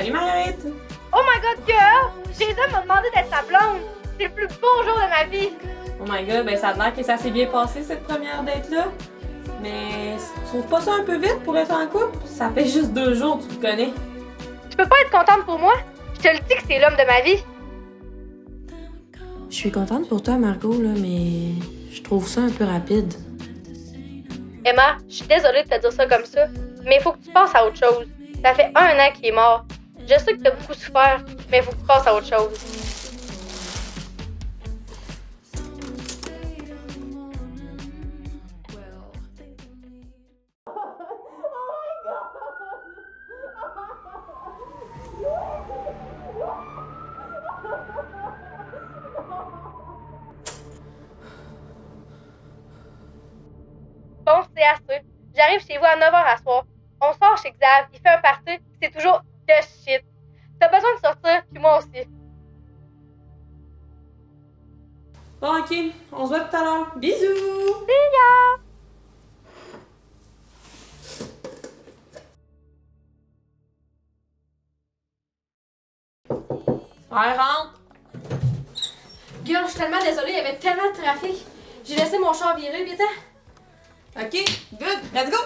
Salut Marguerite! Oh my god, girl! Jason m'a demandé d'être sa blonde! C'est le plus beau jour de ma vie! Oh my god, ben ça a l'air que ça s'est bien passé cette première date-là. Mais tu trouves pas ça un peu vite pour être en couple? Ça fait juste 2 jours, tu te connais. Tu peux pas être contente pour moi? Je te le dis que c'est l'homme de ma vie! Je suis contente pour toi, Margot, là, mais je trouve ça un peu rapide. Emma, je suis désolée de te dire ça comme ça, mais il faut que tu passes à autre chose. Ça fait 1 an qu'il est mort. Je sais que t'as beaucoup souffert, mais il faut que tu passes à autre chose. Bon, c'est assez. J'arrive chez vous à 9h à soir. On sort chez Xav, il fait un party, c'est toujours de shit. T'as besoin de sortir, puis moi aussi. Bon, ok, on se voit tout à l'heure. Bisous! See ya! Ouais, rentre! Girl, je suis tellement désolée, il y avait tellement de trafic. J'ai laissé mon char virer, viens-t'en. Ok, good, let's go!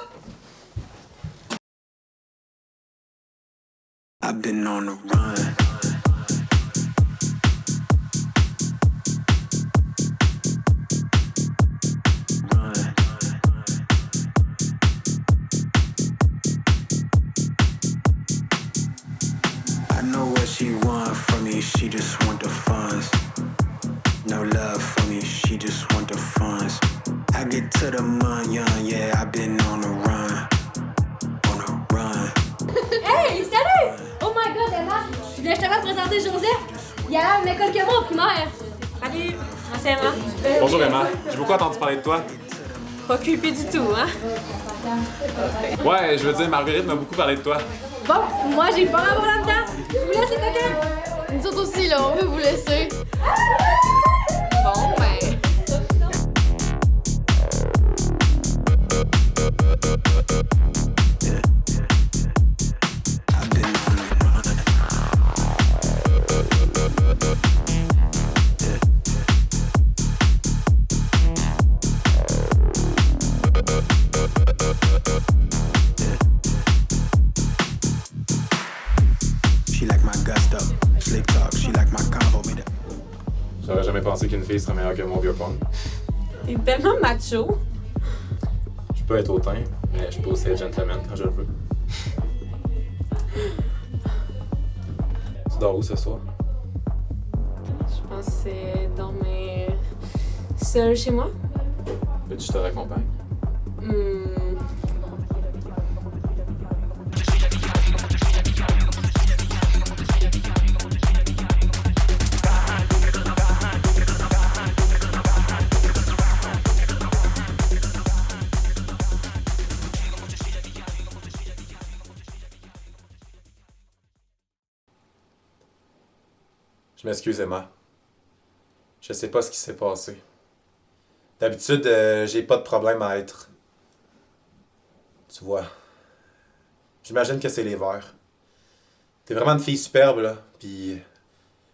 I've been on the run. I know what she want from me, she just want the funds. No love for me, she just want the funds. I get to the money, yeah, I've been on the run. On the run. Hey, salut! Oh my god, Emma! Je voulais justement te présenter Joseph. Il a la même école que moi au primaire. Salut! Moi, c'est Emma. Bonjour Emma, j'ai beaucoup entendu parler de toi. Pas creepy du tout, hein? Ouais, je veux dire, Marguerite m'a beaucoup parlé de toi. Bon, moi j'ai pas à voir là-dedans. Je vous laisse les coquins. Nous autres aussi, là, on veut vous laisser. Bon, ben... I've been on the run. She like my gusto, slick talk. She like my combo. Me the J'aurais jamais pensé qu'une fille serait meilleure que moi au biopong. T'es tellement macho. Je peux être hautain, mais je peux aussi être gentleman quand je le veux. Tu dors où ce soir? Je pense que c'est dormir seul chez moi. Veux-tu que je te raccompagne? Je m'excuse, Emma. Je sais pas ce qui s'est passé. D'habitude, j'ai pas de problème à être. Tu vois. J'imagine que c'est les verres. T'es vraiment une fille superbe, là, pis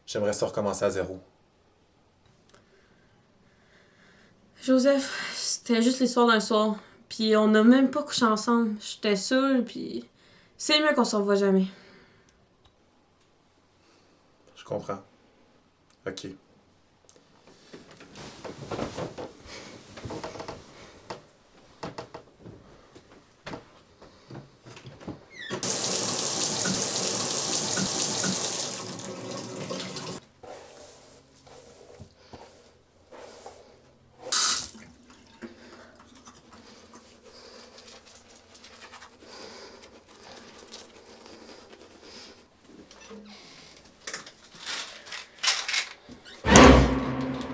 j'aimerais ça recommencer à zéro. Joseph, c'était juste l'histoire d'un soir. Puis on n'a même pas couché ensemble. J'étais seule, puis c'est mieux qu'on se revoie jamais. Je comprends. Ok.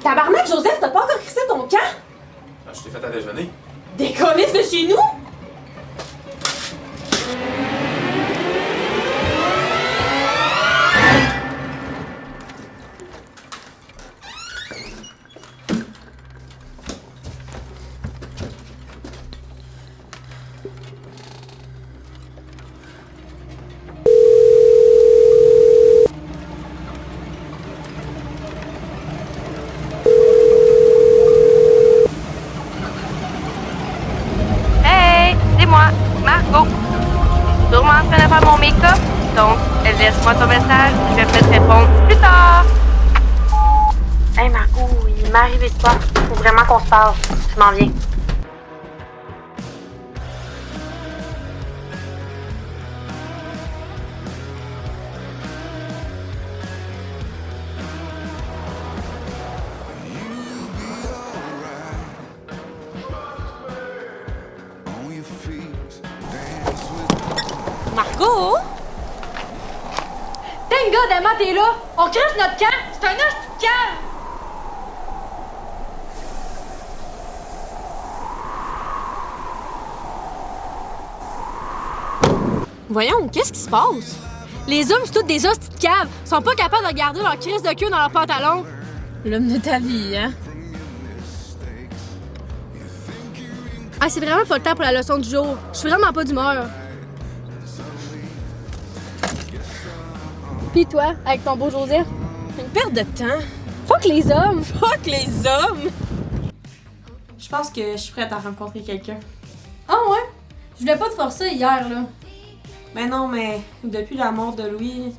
Tabarnak, Joseph, t'as pas encore crissé ton camp? Je t'ai fait à déjeuner. Des colisses de chez nous? Donc, laisse-moi ton message, je vais peut-être répondre plus tard. Hey Margot, il m'est arrivé de quoi? Faut vraiment qu'on se parle. Je m'en viens. Margot? Thank God, Emma, t'es là! On crève notre camp! C'est un hostie de camp! Voyons, qu'est-ce qui se passe? Les hommes, c'est tous des hosties de caves. Ils sont pas capables de garder leur crise de queue dans leurs pantalons. L'homme de ta vie, hein? Ah, c'est vraiment pas le temps pour la leçon du jour. Je suis vraiment pas d'humeur. Pis toi, avec ton beau Joseph? Une perte de temps. Fuck les hommes! Fuck les hommes! Je pense que je suis prête à rencontrer quelqu'un. Ah ouais? Je voulais pas te forcer hier, là. Mais non, mais depuis la mort de Louis,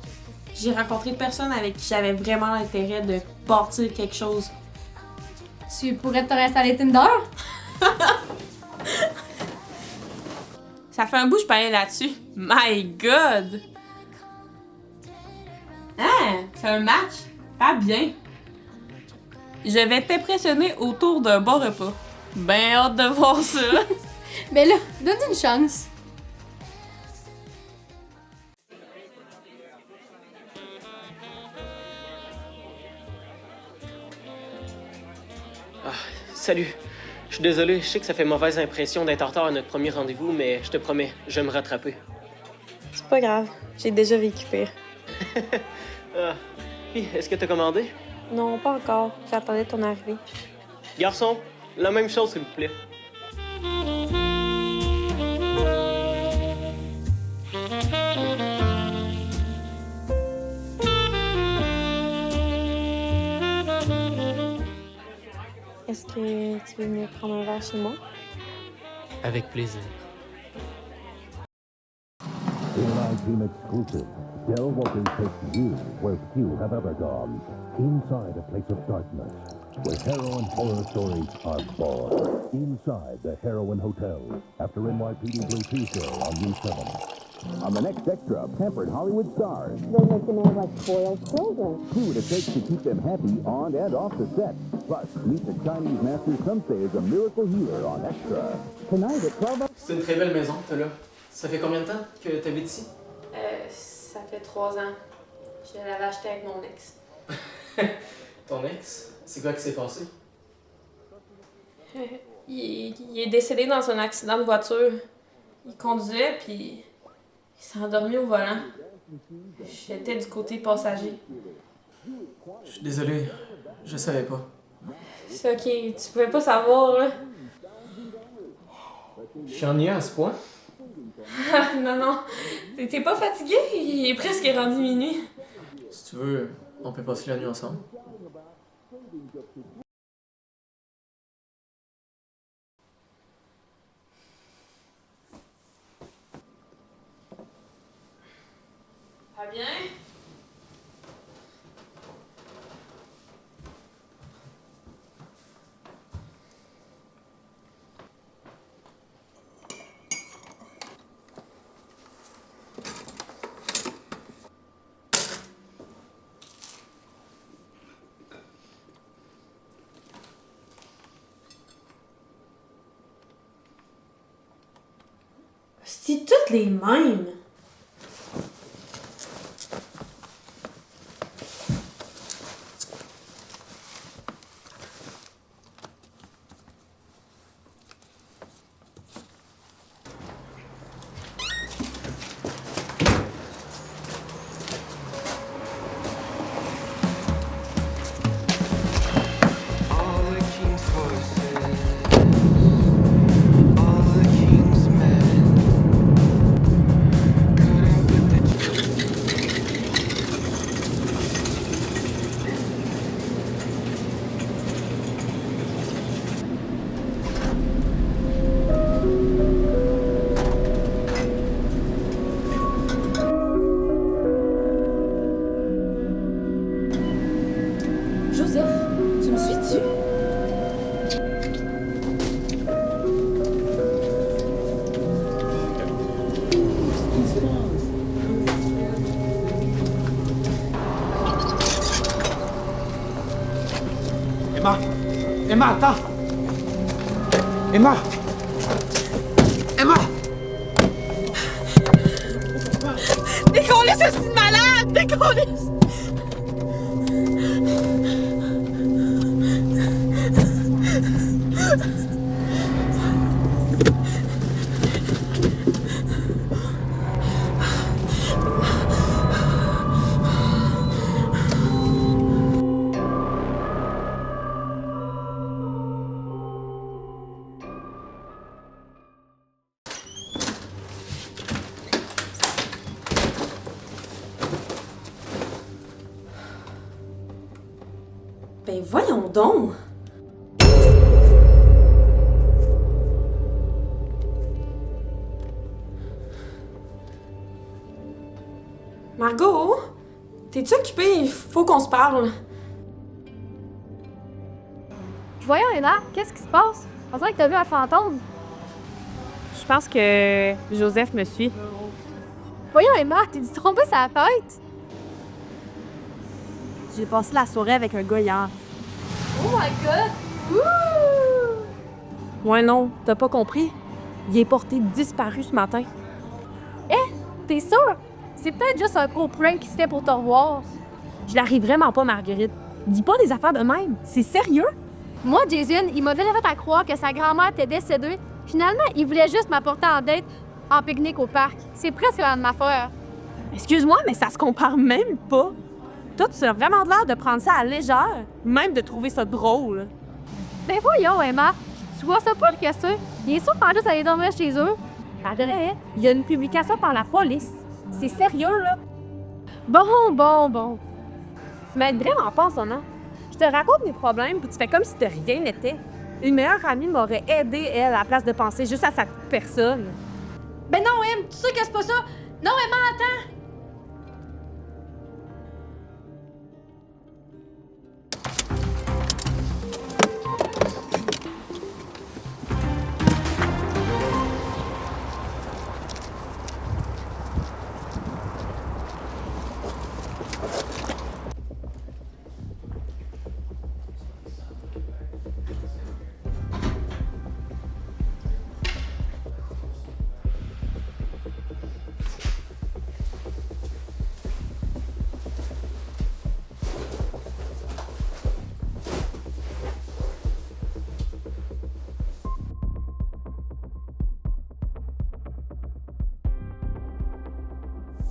j'ai rencontré personne avec qui j'avais vraiment l'intérêt de bâtir quelque chose. Tu pourrais te réinstaller Tinder? Ça fait un bout que je parlais là-dessus. My God! Hein? C'est un match? Pas bien. Je vais t'impressionner autour d'un bon repas. Ben hâte de voir ça. Ben là, donne une chance. Ah, salut. Je suis désolé, je sais que ça fait mauvaise impression d'être en retard à notre premier rendez-vous, mais je te promets, je vais me rattraper. C'est pas grave, j'ai déjà vécu pire. Ah. Puis, est-ce que t'as commandé? Non, pas encore. J'attendais ton arrivée. Garçon, la même chose, s'il vous plaît. Est-ce que tu veux venir prendre un verre chez moi? Avec plaisir. Team exclusive. Dell Walker takes you where few have ever gone. Inside a place of darkness, where hero and horror stories are born. Inside the Heroin Hotel, after NYPD Blue Tuesday on U7. On the next extra, pampered Hollywood stars. They make them all like spoiled children. See what it takes to keep them happy on and off the set. Plus, meet the Chinese master some say is a miracle healer on Extra. Tonight at 12. C'est une très belle maison, t'as là. Ça fait combien de temps que t'habites ici? Ça fait 3 ans. Je l'avais acheté avec mon ex. Ton ex? C'est quoi qui s'est passé? Il est décédé dans un accident de voiture. Il conduisait, puis il s'est endormi au volant. J'étais du côté passager. Je suis désolé, je savais pas. C'est ok, tu pouvais pas savoir, là. Je suis ennuyé à ce point. Non, non. T'es pas fatigué? Il est presque rendu minuit. Si tu veux, on peut passer la nuit ensemble. Pas bien? C'est toutes les mêmes. Emma, attends! Emma! Emma! Décollez, c'est une malade! Décollez! Ben voyons donc! Margot? T'es-tu occupée? Il faut qu'on se parle. Voyons, Emma, qu'est-ce qui se passe? On dirait que t'as vu un fantôme. Je pense que Joseph me suit. Voyons, Emma, t'es-tu trompée sa tête? J'ai passé la soirée avec un gars hier. Oh my god! Ouh! Ouais, non, t'as pas compris. Il est porté disparu ce matin. T'es sûre? C'est peut-être juste un gros prank qui se fait pour te revoir. Je l'arrive vraiment pas, Marguerite. Dis pas des affaires de même. C'est sérieux? Moi, Jason, il m'a fait à croire que sa grand-mère était décédée. Finalement, il voulait juste m'apporter en date en pique-nique au parc. C'est presque la même affaire. Excuse-moi, mais ça se compare même pas. Toi, tu as vraiment l'air de prendre ça à la légère, même de trouver ça drôle. Ben voyons, Emma. Tu vois ça pas que ça? Il est sûr qu'on va juste aller dormir chez eux. Adresse, il y a une publication par la police. C'est sérieux, là. Bon. Tu m'aides vraiment pas en ce moment. Je te raconte mes problèmes, puis tu fais comme si de rien n'était. Une meilleure amie m'aurait aidé, elle, à la place de penser juste à sa personne. Ben non, Em, tu sais que c'est pas ça. Non, Emma, attends.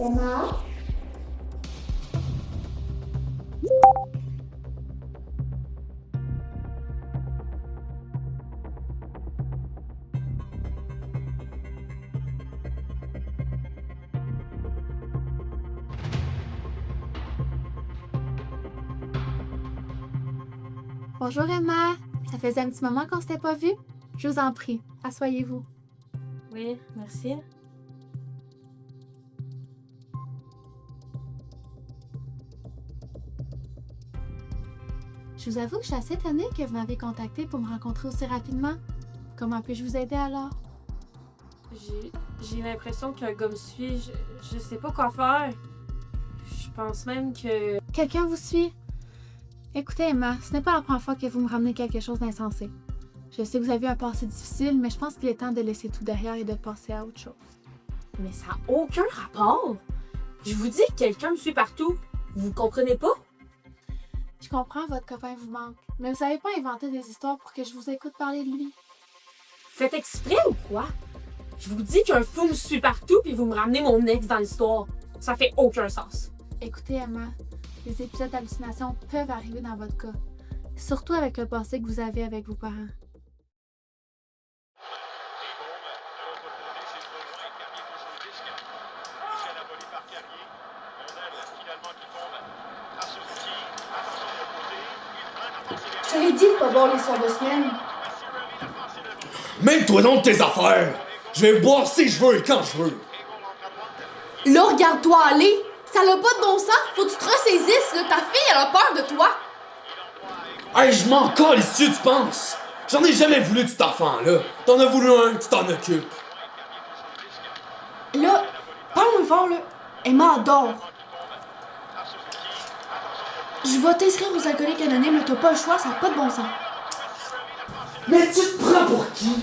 Emma? Bonjour Emma, ça faisait un petit moment qu'on s'était pas vu. Je vous en prie, asseyez-vous. Oui, merci. Je vous avoue que je suis assez étonnée que vous m'avez contacté pour me rencontrer aussi rapidement. Comment puis-je vous aider alors? J'ai l'impression qu'un gars me suit. Je sais pas quoi faire. Je pense même que... Quelqu'un vous suit? Écoutez Emma, ce n'est pas la première fois que vous me ramenez quelque chose d'insensé. Je sais que vous avez eu un passé difficile, mais je pense qu'il est temps de laisser tout derrière et de passer à autre chose. Mais ça n'a aucun rapport. Je vous dis que quelqu'un me suit partout. Vous comprenez pas? Je comprends, votre copain vous manque, mais vous n'avez pas inventé des histoires pour que je vous écoute parler de lui. Faites exprès ou quoi? Je vous dis qu'un fou me suit partout puis vous me ramenez mon ex dans l'histoire. Ça fait aucun sens. Écoutez Emma, les épisodes d'hallucination peuvent arriver dans votre cas, surtout avec le passé que vous avez avec vos parents. Je te l'ai dit de pas boire les soirs de semaine. Mêle-toi donc de tes affaires! Je vais boire si je veux et quand je veux! Là, regarde-toi aller. Ça n'a pas de bon sens. Faut que tu te ressaisisses, là. Ta fille, elle a peur de toi. Hey, je m'en colle si tu penses! J'en ai jamais voulu de cet enfant-là! T'en as voulu un, tu t'en occupes! Là, parle-moi fort, là. Emma adore. Je vais t'inscrire aux alcooliques anonymes, là. T'as pas le choix, ça n'a pas de bon sens. Mais tu te prends pour qui?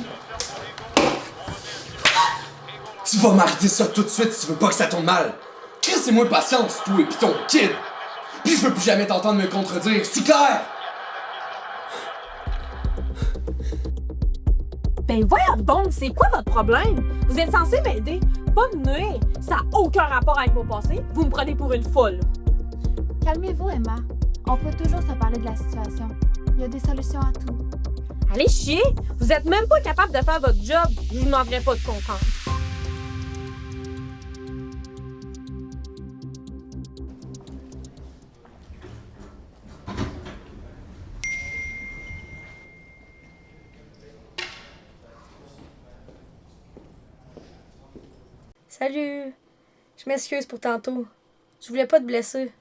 Tu vas m'arrêter ça tout de suite si tu veux pas que ça tourne mal. Crissez-moi patience, toi et pis ton kid. Puis je veux plus jamais t'entendre me contredire, c'est clair? Ben voyons donc, c'est quoi votre problème? Vous êtes censé m'aider, pas me nuire. Ça n'a aucun rapport avec mon passé. Vous me prenez pour une folle. Calmez-vous, Emma. On peut toujours se parler de la situation. Il y a des solutions à tout. Allez chier! Vous êtes même pas capable de faire votre job. Je vous demanderai pas de comprendre. Salut. Je m'excuse pour tantôt. Je voulais pas te blesser.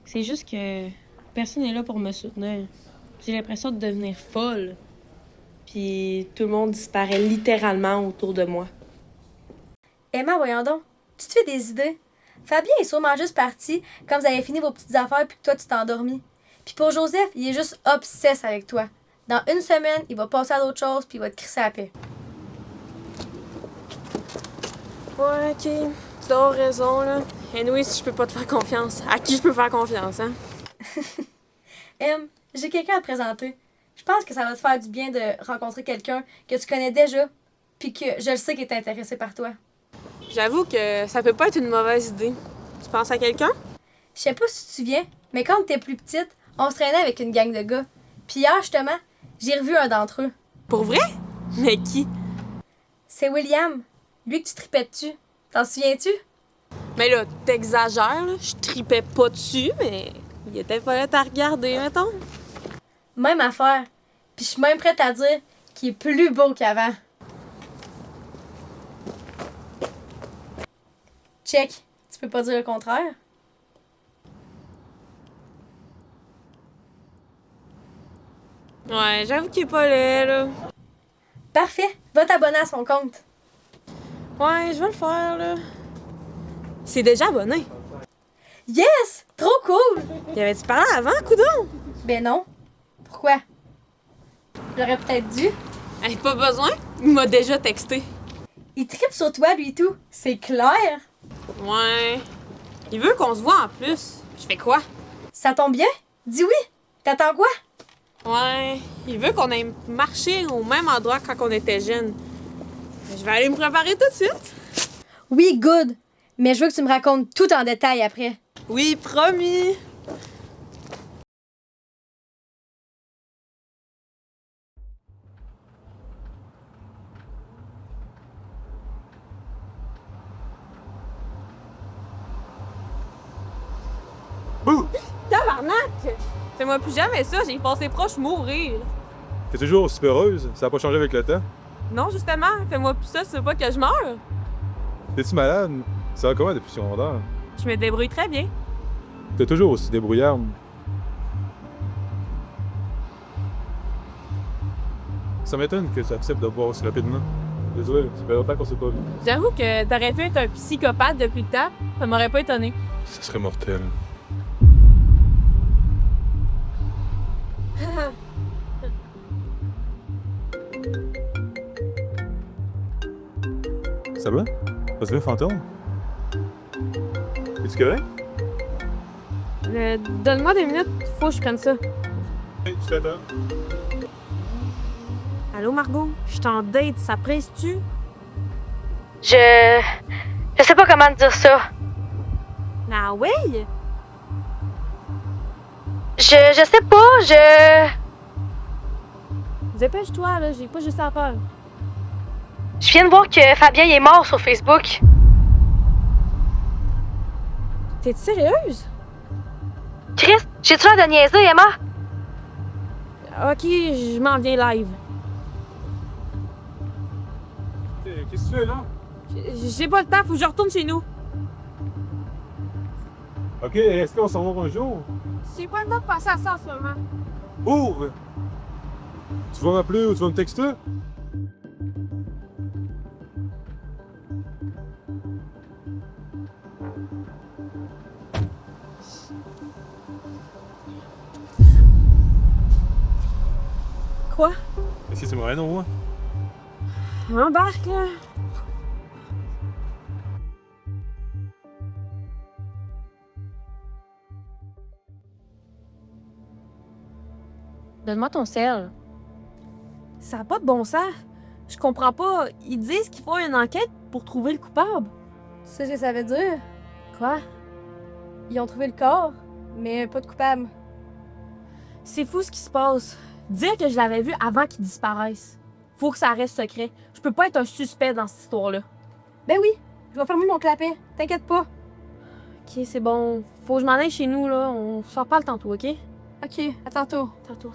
C'est juste que personne n'est là pour me soutenir. J'ai l'impression de devenir folle. Puis tout le monde disparaît littéralement autour de moi. Emma, voyons donc. Tu te fais des idées? Fabien est sûrement juste parti quand vous avez fini vos petites affaires puis que toi tu t'es endormi. Puis pour Joseph, il est juste obsesse avec toi. Dans une semaine, il va passer à d'autres choses puis il va te crisser à la paix. Ouais, ok. Tu as raison, là. Anyway, si je peux pas te faire confiance, à qui je peux faire confiance, hein? J'ai quelqu'un à te présenter. Je pense que ça va te faire du bien de rencontrer quelqu'un que tu connais déjà puis que je le sais qu'il est intéressé par toi. J'avoue que ça peut pas être une mauvaise idée. Tu penses à quelqu'un? Je sais pas si tu te souviens, mais quand t'étais plus petite, on se traînait avec une gang de gars. Puis hier, justement, j'ai revu un d'entre eux. Pour vrai? Mais qui? C'est William. Lui que tu tripais dessus. T'en souviens-tu? Mais là, t'exagères, là. Je tripais pas dessus, mais il était pas là à regarder, mettons. Même affaire. Puis je suis même prête à dire qu'il est plus beau qu'avant. Check. Tu peux pas dire le contraire? Ouais, j'avoue qu'il est pas laid, là. Parfait. Va t'abonner à son compte. Ouais, je vais le faire, là. C'est déjà abonné. Yes! Trop cool! Y avait-tu parlé avant, coudonc? Ben non. Pourquoi? J'aurais peut-être dû. Hey, pas besoin. Il m'a déjà texté. Il tripe sur toi, lui et tout. C'est clair. Ouais. Il veut qu'on se voit en plus. Je fais quoi? Ça tombe bien? Dis oui. T'attends quoi? Ouais. Il veut qu'on aille marcher au même endroit quand on était jeunes. Je vais aller me préparer tout de suite. Oui, good. Mais je veux que tu me racontes tout en détail après. Oui, promis. Bouh! Tabarnak! Fais-moi plus jamais ça, j'ai passé proche mourir. T'es toujours aussi heureuse, ça a pas changé avec le temps. Non, justement, fais-moi plus ça, c'est pas que je meure. T'es-tu malade? Ça va comment depuis secondaire? Je me débrouille très bien. T'es toujours aussi débrouillarde. Ça m'étonne que tu acceptes de boire aussi rapidement. Désolé, ça fait longtemps qu'on s'est pas vu. J'avoue que t'aurais pu être un psychopathe depuis le temps, ça m'aurait pas étonné. Ça serait mortel. Ça va? T'as vu un fantôme? Es-tu correct? Donne-moi des minutes, faut que je prenne ça. Hey, je t'attends. Allô, Margot? Je t'en date, ça presse-tu? Je sais pas comment te dire ça. Ah ouais? Je sais pas, Dépêche-toi, là, j'ai pas juste à faire. Je viens de voir que Fabien est mort sur Facebook. T'es sérieuse? Chris, j'ai-tu l'air de niaiser, Emma? Ok, je m'en viens live. Qu'est-ce que tu fais là? J'ai pas le temps, faut que je retourne chez nous. Ok, est-ce qu'on s'en va un jour? J'ai pas le temps de passer à ça seulement. Ouvre! Tu vas m'appeler ou tu vas me texter? Quoi? Est-ce que c'est Moreno, moi? Embarque, là. Donne-moi ton sel. Ça n'a pas de bon sens. Je comprends pas. Ils disent qu'il faut une enquête pour trouver le coupable. Tu sais ce que ça veut dire? Quoi? Ils ont trouvé le corps, mais pas de coupable. C'est fou ce qui se passe. Dire que je l'avais vu avant qu'il disparaisse. Faut que ça reste secret. Je peux pas être un suspect dans cette histoire-là. Ben oui, je vais fermer mon clapet. T'inquiète pas. Ok, c'est bon. Faut que je m'en aille chez nous, là. On se reparle tantôt, ok? Ok, à tantôt. Tantôt.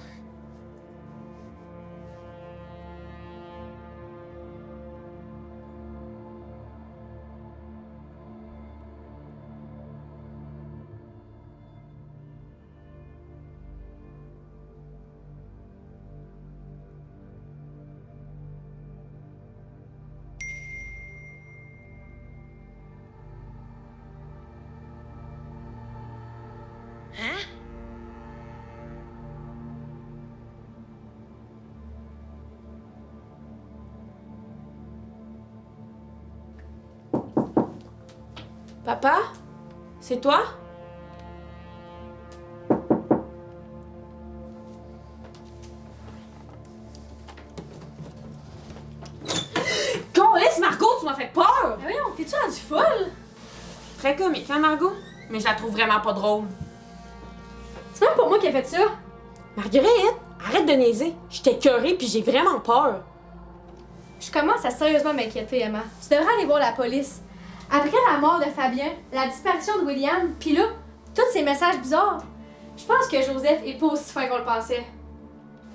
Papa? C'est toi? Calisse, Margot, tu m'as fait peur! Mais voyons, t'es-tu rendue folle? Très comique, hein, Margot? Mais je la trouve vraiment pas drôle. C'est même pas moi qui ai fait ça. Marguerite, arrête de niaiser. J'étais écœurée puis j'ai vraiment peur. Je commence à sérieusement m'inquiéter, Emma. Tu devrais aller voir la police. Après la mort de Fabien, la disparition de William, pis là, tous ces messages bizarres, je pense que Joseph est pas aussi fin qu'on le pensait.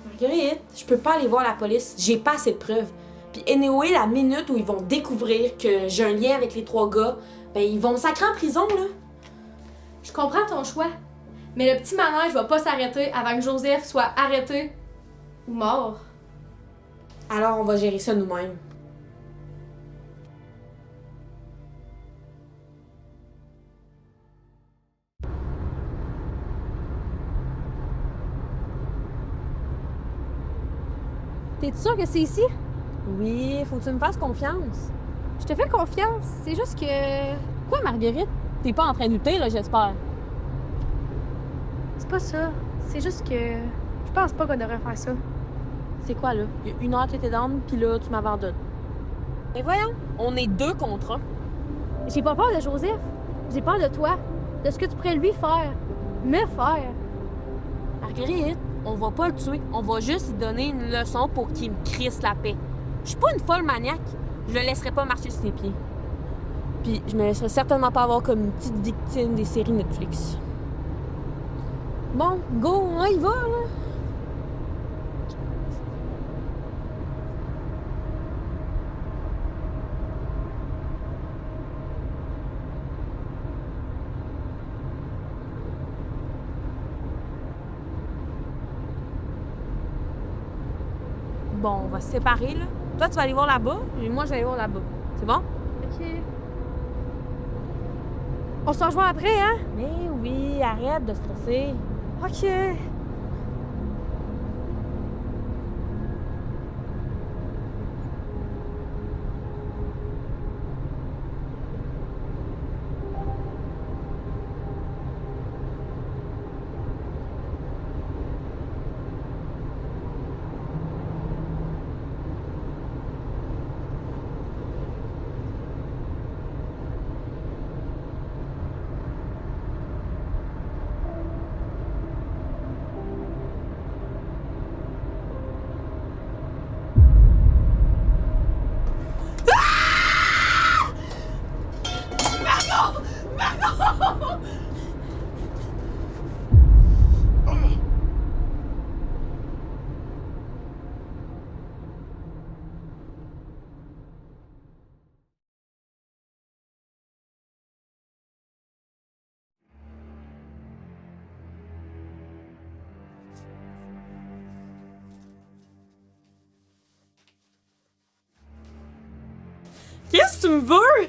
Marguerite, je peux pas aller voir la police. J'ai pas assez de preuves. Puis anyway, la minute où ils vont découvrir que j'ai un lien avec les 3 gars, ben ils vont me sacrer en prison, là. Je comprends ton choix, mais le petit manège va pas s'arrêter avant que Joseph soit arrêté ou mort. Alors on va gérer ça nous-mêmes. T'es sûr que c'est ici? Oui, faut que tu me fasses confiance. Je te fais confiance. C'est juste que... Quoi, Marguerite? T'es pas en train de douter, là, j'espère. C'est pas ça. C'est juste que je pense pas qu'on devrait faire ça. C'est quoi, là? Il y a 1 heure, t'étais down, pis là, tu m'abandonnes. Mais voyons, on est 2 contre 1. J'ai pas peur de Joseph. J'ai peur de toi. De ce que tu pourrais lui faire. Me faire. Marguerite, on va pas le tuer. On va juste lui donner une leçon pour qu'il me crisse la paix. Je suis pas une folle maniaque. Je le laisserai pas marcher sur ses pieds. Puis je me laisserai certainement pas avoir comme une petite victime des séries Netflix. Bon, go, on y va, là. Bon, on va se séparer, là. Toi, tu vas aller voir là-bas, et moi, je vais aller voir là-bas. C'est bon? OK. On se rejoint après, hein? Mais oui, arrête de stresser. OK. Qu'est-ce que tu me veux?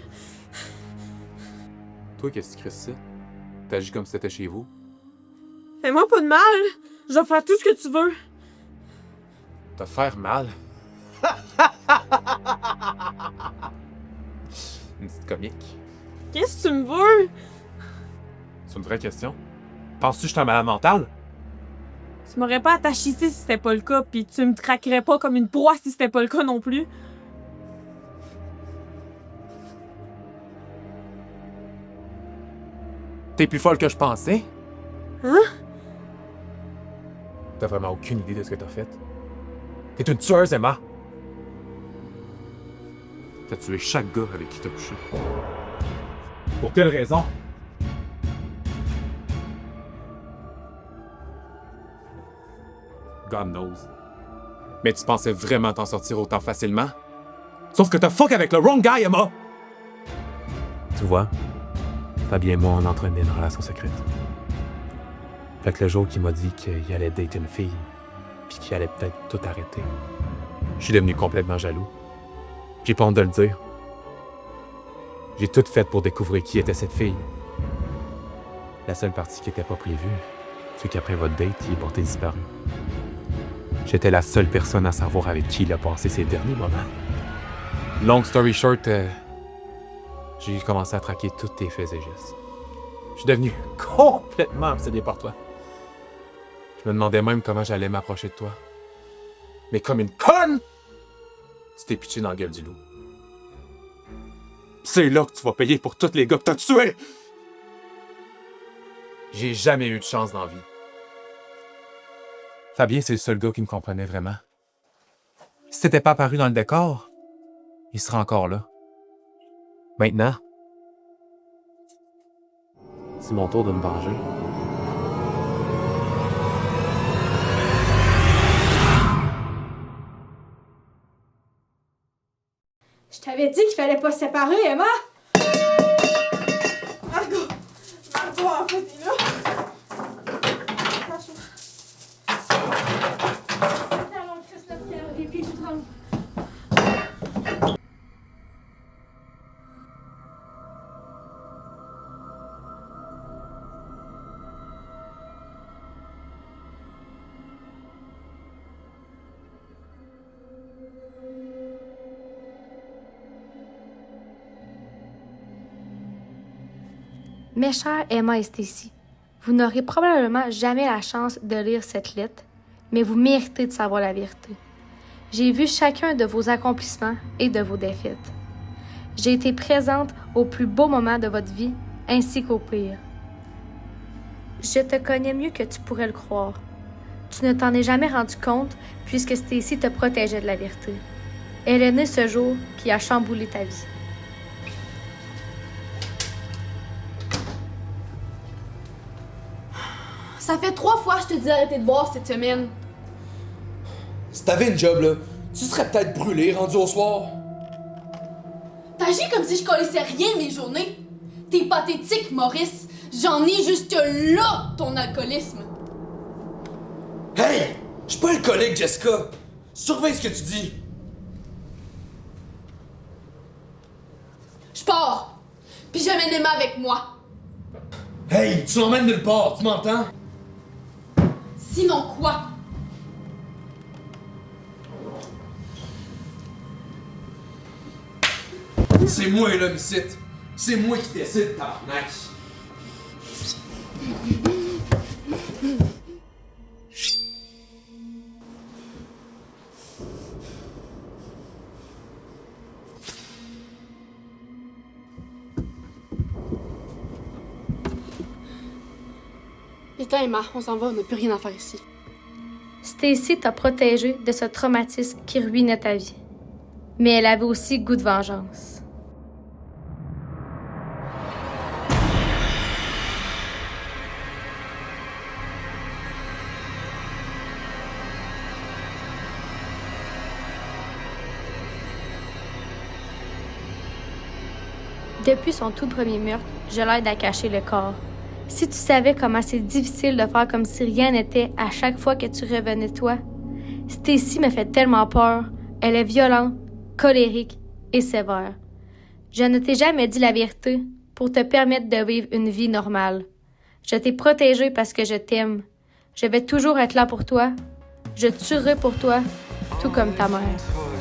Toi, qu'est-ce que tu crisses ça? T'agis comme si t'étais chez vous? Fais-moi pas de mal. Je vais faire tout ce que tu veux. Te faire mal? Une petite comique. Qu'est-ce que tu me veux? C'est une vraie question. Penses-tu que je suis un malade mental? Tu m'aurais pas attaché ici si c'était pas le cas, puis tu me traquerais pas comme une proie si c'était pas le cas non plus. T'es plus folle que je pensais? Hein? T'as vraiment aucune idée de ce que t'as fait. T'es une tueuse, Emma. T'as tué chaque gars avec qui t'as couché. Pour quelle raison? God knows. Mais tu pensais vraiment t'en sortir autant facilement? Sauf que t'as fuck avec le wrong guy, Emma! Tu vois, Fabien et moi, on entretenait une relation secrète. Fait que le jour qu'il m'a dit qu'il allait dater une fille, puis qu'il allait peut-être tout arrêter, je suis devenu complètement jaloux. J'ai pas honte de le dire. J'ai tout fait pour découvrir qui était cette fille. La seule partie qui était pas prévue, c'est qu'après votre date, il est porté disparu. J'étais la seule personne à savoir avec qui il a passé ses derniers moments. Long story short, j'ai commencé à traquer tous tes faits et gestes. Je suis devenu complètement obsédé par toi. Je me demandais même comment j'allais m'approcher de toi. Mais comme une conne, tu t'es pitché dans la gueule du loup. C'est là que tu vas payer pour tous les gars que t'as tués! J'ai jamais eu de chance dans la vie. Fabien, c'est le seul gars qui me comprenait vraiment. Si t'étais pas apparu dans le décor, il serait encore là. Maintenant, c'est mon tour de me venger. Je t'avais dit qu'il fallait pas se séparer, Emma! Margot! Margot, en fait, t'es là! Mes chers Emma et Stacy, vous n'aurez probablement jamais la chance de lire cette lettre, mais vous méritez de savoir la vérité. J'ai vu chacun de vos accomplissements et de vos défaites. J'ai été présente aux plus beaux moments de votre vie, ainsi qu'aux pires. Je te connais mieux que tu pourrais le croire. Tu ne t'en es jamais rendu compte puisque Stacy te protégeait de la vérité. Elle est née ce jour qui a chamboulé ta vie. Ça fait 3 fois que je te dis d'arrêter de boire cette semaine. Si t'avais une job, là, tu serais peut-être brûlé rendu au soir. T'agis comme si je connaissais rien de mes journées. T'es pathétique, Maurice. J'en ai jusque là, ton alcoolisme. Hey! Je suis pas alcoolique, Jessica. Surveille ce que tu dis. Je pars. Puis j'amène Emma avec moi. Hey! Tu l'emmènes nulle part, tu m'entends? Sinon quoi? C'est moi l'homme ici. C'est moi qui décide, tabarnak. Éteins, Emma, on s'en va, on n'a plus rien à faire ici. Stacy t'a protégé de ce traumatisme qui ruinait ta vie. Mais elle avait aussi goût de vengeance. Depuis son tout premier meurtre, je l'aide à cacher le corps. Si tu savais comment c'est difficile de faire comme si rien n'était à chaque fois que tu revenais toi. Stacy me fait tellement peur. Elle est violente, colérique et sévère. Je ne t'ai jamais dit la vérité pour te permettre de vivre une vie normale. Je t'ai protégée parce que je t'aime. Je vais toujours être là pour toi. Je tuerai pour toi tout comme ta mère.